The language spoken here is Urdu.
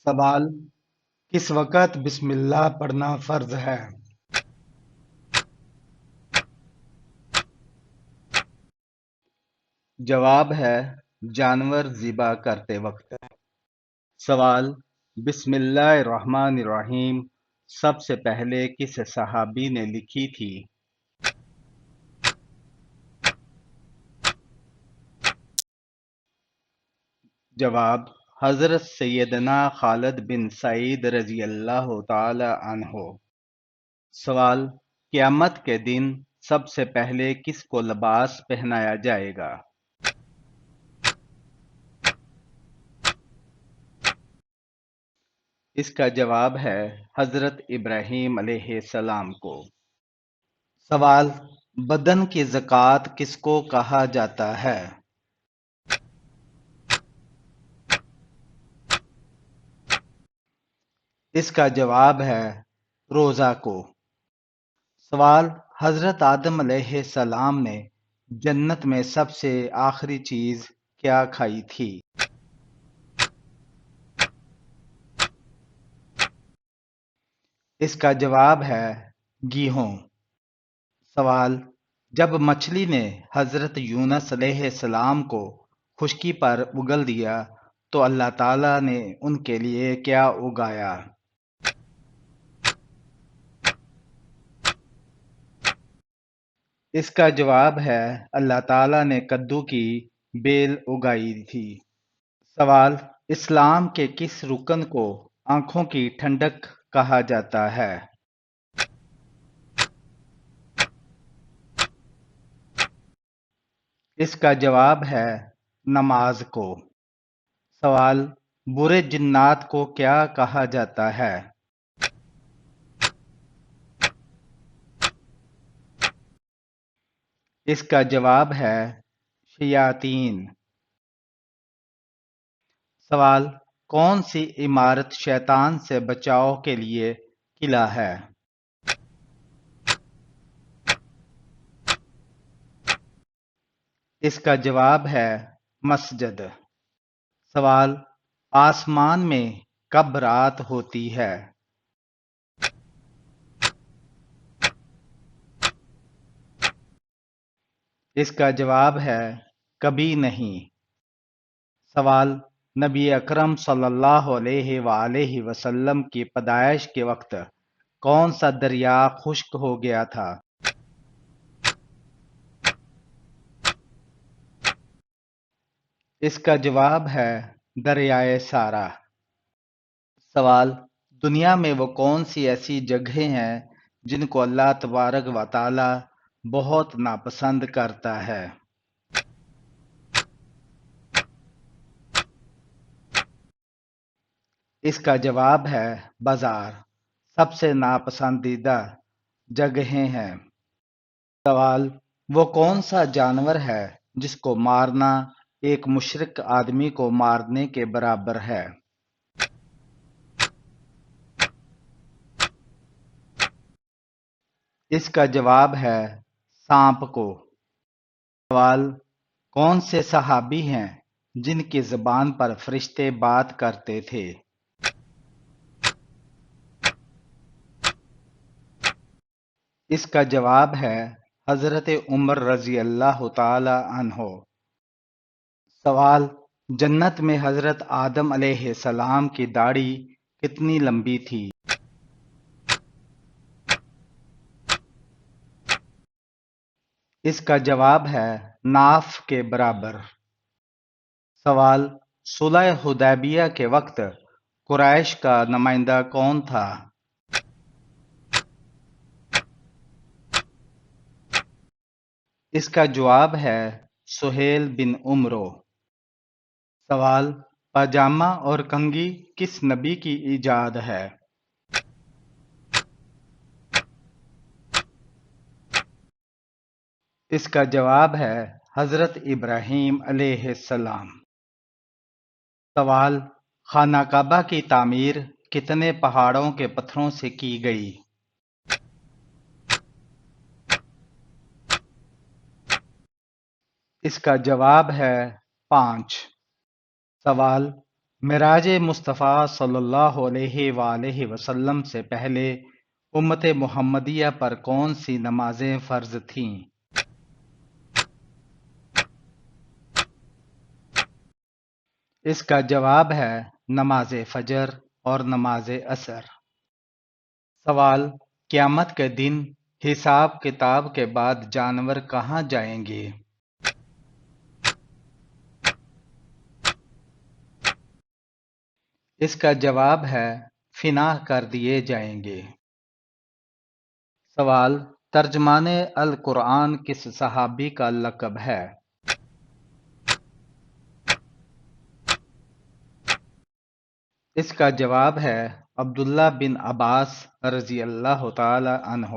سوال: کس وقت بسم اللہ پڑھنا فرض ہے؟ جواب ہے جانور ذبح کرتے وقت۔ سوال: بسم اللہ الرحمن الرحیم سب سے پہلے کس صحابی نے لکھی تھی؟ جواب: حضرت سیدنا خالد بن سعید رضی اللہ تعالی عنہ۔ سوال: قیامت کے دن سب سے پہلے کس کو لباس پہنایا جائے گا؟ اس کا جواب ہے حضرت ابراہیم علیہ السلام کو۔ سوال: بدن کی زکوٰۃ کس کو کہا جاتا ہے؟ اس کا جواب ہے روزہ کو۔ سوال: حضرت آدم علیہ السلام نے جنت میں سب سے آخری چیز کیا کھائی تھی؟ اس کا جواب ہے گیہوں۔ سوال: جب مچھلی نے حضرت یونس علیہ السلام کو خشکی پر اگل دیا تو اللہ تعالیٰ نے ان کے لیے کیا اگایا؟ اس کا جواب ہے اللہ تعالیٰ نے کدو کی بیل اگائی تھی۔ سوال: اسلام کے کس رکن کو آنکھوں کی ٹھنڈک کہا جاتا ہے؟ اس کا جواب ہے نماز کو۔ سوال: برے جنات کو کیا کہا جاتا ہے؟ اس کا جواب ہے شیاطین۔ سوال: کون سی عمارت شیطان سے بچاؤ کے لیے قلعہ ہے؟ اس کا جواب ہے مسجد۔ سوال: آسمان میں کب رات ہوتی ہے؟ اس کا جواب ہے کبھی نہیں۔ سوال: نبی اکرم صلی اللہ علیہ وآلہ وسلم کی پیدائش کے وقت کون سا دریا خشک ہو گیا تھا؟ اس کا جواب ہے دریائے سارا۔ سوال: دنیا میں وہ کون سی ایسی جگہیں ہیں جن کو اللہ تبارک و تعالی بہت ناپسند کرتا ہے؟ اس کا جواب ہے بازار سب سے ناپسندیدہ جگہیں ہیں۔ سوال: وہ کون سا جانور ہے جس کو مارنا ایک مشرک آدمی کو مارنے کے برابر ہے؟ اس کا جواب ہے سانپ کو۔ سوال: کون سے صحابی ہیں جن کی زبان پر فرشتے بات کرتے تھے؟ اس کا جواب ہے حضرت عمر رضی اللہ تعالی عنہ۔ سوال: جنت میں حضرت آدم علیہ السلام کی داڑھی کتنی لمبی تھی؟ اس کا جواب ہے ناف کے برابر۔ سوال: صلح حدیبیہ کے وقت قریش کا نمائندہ کون تھا؟ اس کا جواب ہے سہیل بن عمرو۔ سوال: پاجامہ اور کنگھی کس نبی کی ایجاد ہے؟ اس کا جواب ہے حضرت ابراہیم علیہ السلام۔ سوال: خانہ کعبہ کی تعمیر کتنے پہاڑوں کے پتھروں سے کی گئی؟ اس کا جواب ہے 5۔ سوال: معراج مصطفیٰ صلی اللہ علیہ وآلہ وسلم سے پہلے امت محمدیہ پر کون سی نمازیں فرض تھیں؟ اس کا جواب ہے نماز فجر اور نماز عصر۔ سوال: قیامت کے دن حساب کتاب کے بعد جانور کہاں جائیں گے؟ اس کا جواب ہے فنا کر دیے جائیں گے۔ سوال: ترجمان القرآن کس صحابی کا لقب ہے؟ اس کا جواب ہے عبداللہ بن عباس رضی اللہ تعالی عنہ۔